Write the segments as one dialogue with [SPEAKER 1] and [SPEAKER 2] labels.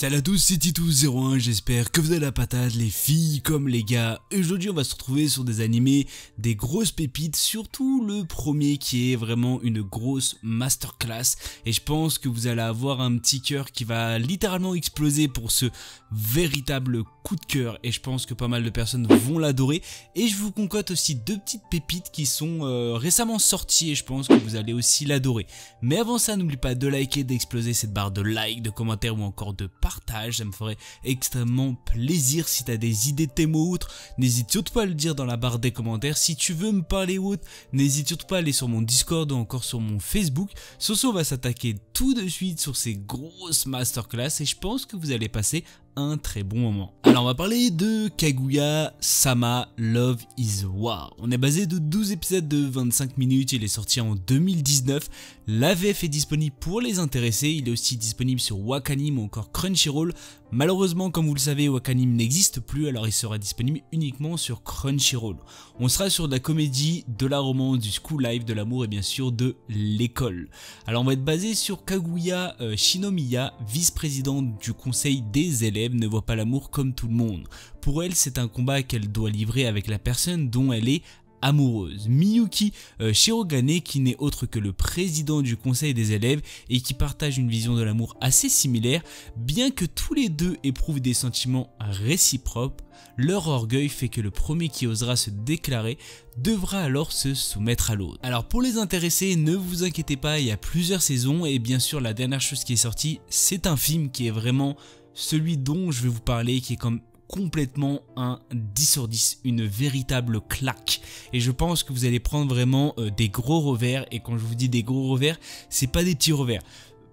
[SPEAKER 1] Salut à tous, c'est Titou01, j'espère que vous avez la patate, les filles comme les gars. Et aujourd'hui on va se retrouver sur des animés, des grosses pépites, surtout le premier qui est vraiment une grosse masterclass. Et je pense que vous allez avoir un petit cœur qui va littéralement exploser pour ce véritable coup de cœur. Et je pense que pas mal de personnes vont l'adorer. Et je vous concocte aussi deux petites pépites qui sont récemment sorties et je pense que vous allez aussi l'adorer. Mais avant ça, n'oublie pas de liker, d'exploser cette barre de like, de commentaires ou encore de partage, ça me ferait extrêmement plaisir. Si tu as des idées de thèmes ou autres, n'hésite surtout pas à le dire dans la barre des commentaires. Si tu veux me parler ou autre, n'hésite surtout pas à aller sur mon Discord ou encore sur mon Facebook. Sur ce, on va s'attaquer tout de suite sur ces grosses masterclass et je pense que vous allez passer un très bon moment. Alors on va parler de Kaguya-sama Love is War. On est basé de 12 épisodes de 25 minutes, il est sorti en 2019. La VF est disponible pour les intéressés, il est aussi disponible sur Wakanim ou encore Crunchyroll. Malheureusement, comme vous le savez, Wakanim n'existe plus, alors il sera disponible uniquement sur Crunchyroll. On sera sur de la comédie, de la romance, du school life, de l'amour et bien sûr de l'école. Alors on va être basé sur Kaguya Shinomiya, vice-présidente du conseil des élèves, ne voit pas l'amour comme tout le monde. Pour elle, c'est un combat qu'elle doit livrer avec la personne dont elle est amoureuse. Miyuki Shirogane, qui n'est autre que le président du conseil des élèves et qui partage une vision de l'amour assez similaire, bien que tous les deux éprouvent des sentiments réciproques, leur orgueil fait que le premier qui osera se déclarer devra alors se soumettre à l'autre. Alors pour les intéressés, ne vous inquiétez pas, il y a plusieurs saisons et bien sûr la dernière chose qui est sortie, c'est un film qui est vraiment celui dont je vais vous parler, qui est comme complètement un 10 sur 10, une véritable claque. Et je pense que vous allez prendre vraiment des gros revers. Et quand je vous dis des gros revers, c'est pas des petits revers.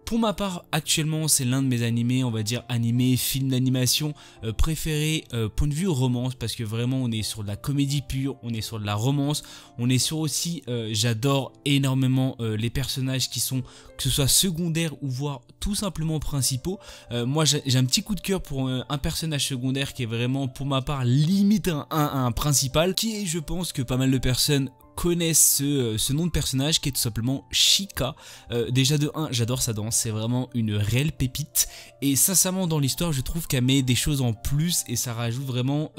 [SPEAKER 1] Pour ma part, actuellement, c'est l'un de mes animés, on va dire animés, films d'animation préférés, point de vue romance, parce que vraiment on est sur de la comédie pure, on est sur de la romance, on est sur aussi, j'adore énormément les personnages qui sont, que ce soit secondaires ou voire tout simplement principaux. Moi j'ai un petit coup de cœur pour un personnage secondaire qui est vraiment pour ma part limite un principal, qui est, je pense que pas mal de personnes connaissent ce nom de personnage qui est tout simplement Chika. Déjà de 1, j'adore sa danse, c'est vraiment une réelle pépite et sincèrement dans l'histoire je trouve qu'elle met des choses en plus et ça rajoute vraiment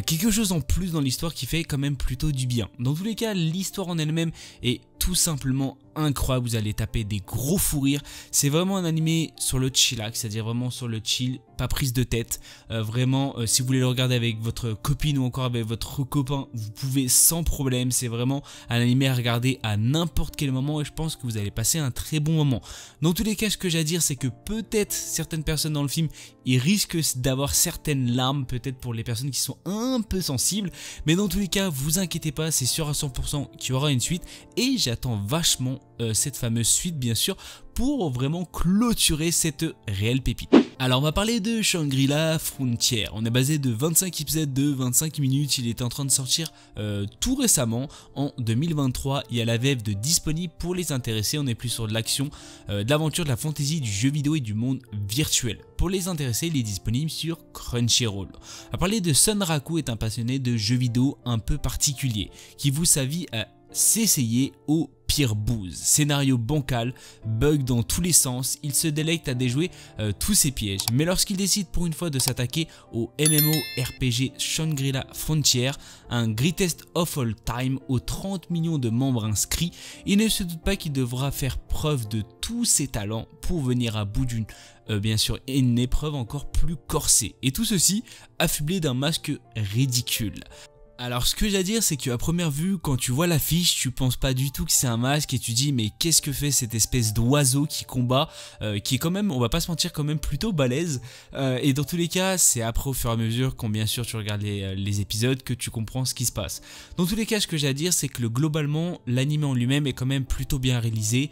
[SPEAKER 1] quelque chose en plus dans l'histoire qui fait quand même plutôt du bien. Dans tous les cas, l'histoire en elle-même est tout simplement incroyable, vous allez taper des gros fous rires. C'est vraiment un animé sur le chillax, c'est à dire vraiment sur le chill, pas prise de tête. Vraiment si vous voulez le regarder avec votre copine ou encore avec votre copain, vous pouvez sans problème. C'est vraiment un animé à regarder à n'importe quel moment et je pense que vous allez passer un très bon moment. Dans tous les cas, ce que j'ai à dire, c'est que peut-être certaines personnes dans le film, ils risquent d'avoir certaines larmes, peut-être pour les personnes qui sont un peu sensibles, mais dans tous les cas, vous inquiétez pas, c'est sûr à 100% qu'il y aura une suite et j'attends vachement cette fameuse suite bien sûr pour vraiment clôturer cette réelle pépite. Alors on va parler de Shangri-La Frontier. On est basé de 25 épisodes de 25 minutes, il est en train de sortir tout récemment en 2023, il y a la VF de disponible pour les intéressés, on est plus sur de l'action, de l'aventure, de la fantasy, du jeu vidéo et du monde virtuel. Pour les intéressés, il est disponible sur Crunchyroll. À parler de Sunraku est un passionné de jeux vidéo un peu particulier, qui voue sa vie à s'essayer au pire bouse. Scénario bancal, bug dans tous les sens, il se délecte à déjouer tous ses pièges. Mais lorsqu'il décide pour une fois de s'attaquer au MMORPG Shangri-La Frontier, un greatest of all time aux 30 millions de membres inscrits, il ne se doute pas qu'il devra faire preuve de tous ses talents pour venir à bout d'une bien sûr une épreuve encore plus corsée. Et tout ceci affublé d'un masque ridicule. Alors ce que j'ai à dire, c'est qu'à première vue, quand tu vois l'affiche, tu penses pas du tout que c'est un masque et tu dis mais qu'est-ce que fait cette espèce d'oiseau qui combat, qui est quand même, on va pas se mentir, quand même plutôt balèze. Et dans tous les cas, c'est après au fur et à mesure, quand bien sûr tu regardes les épisodes, que tu comprends ce qui se passe. Dans tous les cas, ce que j'ai à dire, c'est que globalement, l'anime en lui-même est quand même plutôt bien réalisé.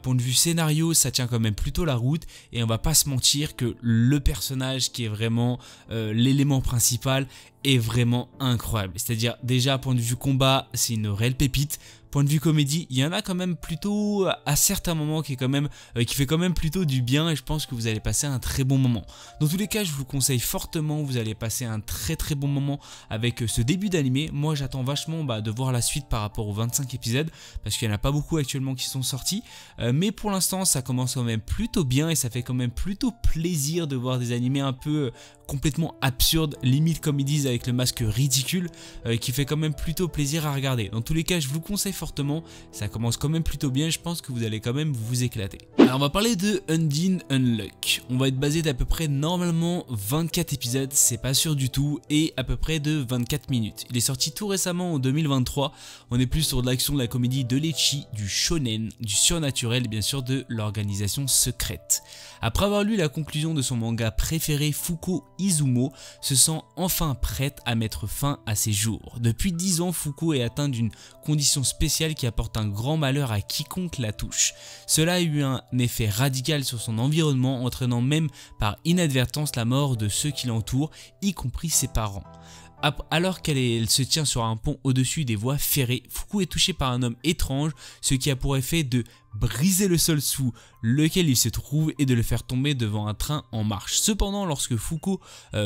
[SPEAKER 1] Point de vue scénario, ça tient quand même plutôt la route et on va pas se mentir que le personnage qui est vraiment l'élément principal est vraiment incroyable. C'est-à-dire déjà point de vue combat, c'est une réelle pépite. point de vue comédie, il y en a quand même plutôt à certains moments qui fait quand même plutôt du bien et je pense que vous allez passer un très bon moment. Dans tous les cas, je vous conseille fortement, vous allez passer un très bon moment avec ce début d'animé. Moi j'attends vachement de voir la suite par rapport aux 25 épisodes parce qu'il n'y en a pas beaucoup actuellement qui sont sortis, mais pour l'instant ça commence quand même plutôt bien et ça fait quand même plutôt plaisir de voir des animés un peu complètement absurdes, limite comme ils disent avec le masque ridicule, qui fait quand même plutôt plaisir à regarder. Dans tous les cas, je vous le conseille fortement, ça commence quand même plutôt bien, je pense que vous allez quand même vous éclater. Alors on va parler de Undine Unluck, on va être basé d'à peu près normalement 24 épisodes, c'est pas sûr du tout, et à peu près de 24 minutes. Il est sorti tout récemment en 2023, on est plus sur de l'action, de la comédie, de l'ecchi, du shonen, du surnaturel et bien sûr de l'organisation secrète. Après avoir lu la conclusion de son manga préféré, Fuko Izumo se sent enfin prête à mettre fin à ses jours. Depuis 10 ans, Fuko est atteinte d'une condition spéciale qui apporte un grand malheur à quiconque la touche. Cela a eu un effet radical sur son environnement, entraînant même par inadvertance la mort de ceux qui l'entourent, y compris ses parents. Alors qu'elle se tient sur un pont au-dessus des voies ferrées, Fuko est touché par un homme étrange, ce qui a pour effet de briser le sol sous lequel il se trouve et de le faire tomber devant un train en marche. Cependant, lorsque Fuko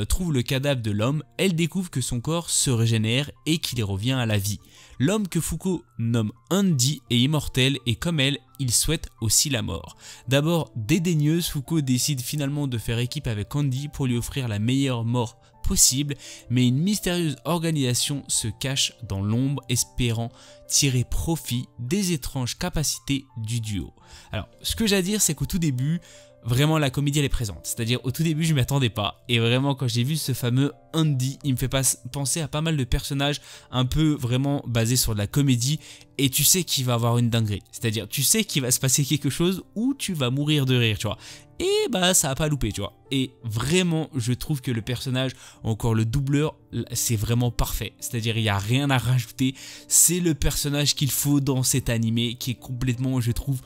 [SPEAKER 1] trouve le cadavre de l'homme, elle découvre que son corps se régénère et qu'il revient à la vie. L'homme que Fuko nomme Andy est immortel et comme elle, il souhaite aussi la mort. D'abord dédaigneuse, Fuko décide finalement de faire équipe avec Andy pour lui offrir la meilleure mort possible, mais une mystérieuse organisation se cache dans l'ombre espérant tirer profit des étranges capacités du duo. Alors ce que j'ai à dire c'est qu'au tout début, vraiment la comédie elle est présente, c'est-à-dire au tout début je m'y attendais pas et vraiment quand j'ai vu ce fameux Andy, il me fait penser à pas mal de personnages un peu vraiment basés sur de la comédie et tu sais qu'il va avoir une dinguerie, c'est-à-dire tu sais qu'il va se passer quelque chose où tu vas mourir de rire, tu vois. Et ça a pas loupé, tu vois. Et vraiment, je trouve que le personnage, encore le doubleur, c'est vraiment parfait. C'est-à-dire, il n'y a rien à rajouter. C'est le personnage qu'il faut dans cet animé qui est complètement, je trouve,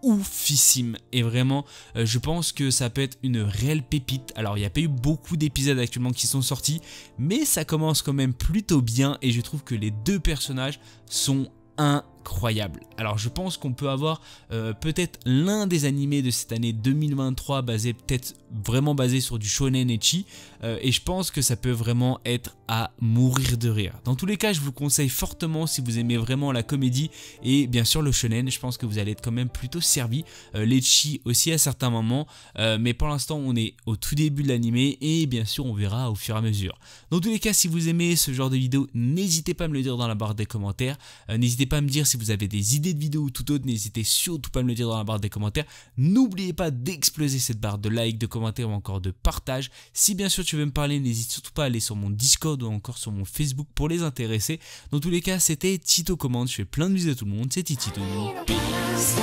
[SPEAKER 1] oufissime. Et vraiment, je pense que ça peut être une réelle pépite. Alors, il n'y a pas eu beaucoup d'épisodes actuellement qui sont sortis, mais ça commence quand même plutôt bien. Et je trouve que les deux personnages sont incroyable. Alors je pense qu'on peut avoir peut-être l'un des animés de cette année 2023 peut-être vraiment basé sur du shonen ecchi et je pense que ça peut vraiment être à mourir de rire. Dans tous les cas, je vous conseille fortement si vous aimez vraiment la comédie et bien sûr le shonen, je pense que vous allez être quand même plutôt servi. L'ecchi aussi à certains moments, mais pour l'instant on est au tout début de l'animé et bien sûr on verra au fur et à mesure. Dans tous les cas, si vous aimez ce genre de vidéo, n'hésitez pas à me le dire dans la barre des commentaires, n'hésitez pas à me dire si vous avez des idées de vidéos ou tout autre, n'hésitez surtout pas à me le dire dans la barre des commentaires. N'oubliez pas d'exploser cette barre de like, de commentaires ou encore de partage. Si bien sûr tu veux me parler, n'hésite surtout pas à aller sur mon Discord ou encore sur mon Facebook pour les intéresser. Dans tous les cas, c'était Tito Commande, je fais plein de bisous à tout le monde, c'était Tito. Peace.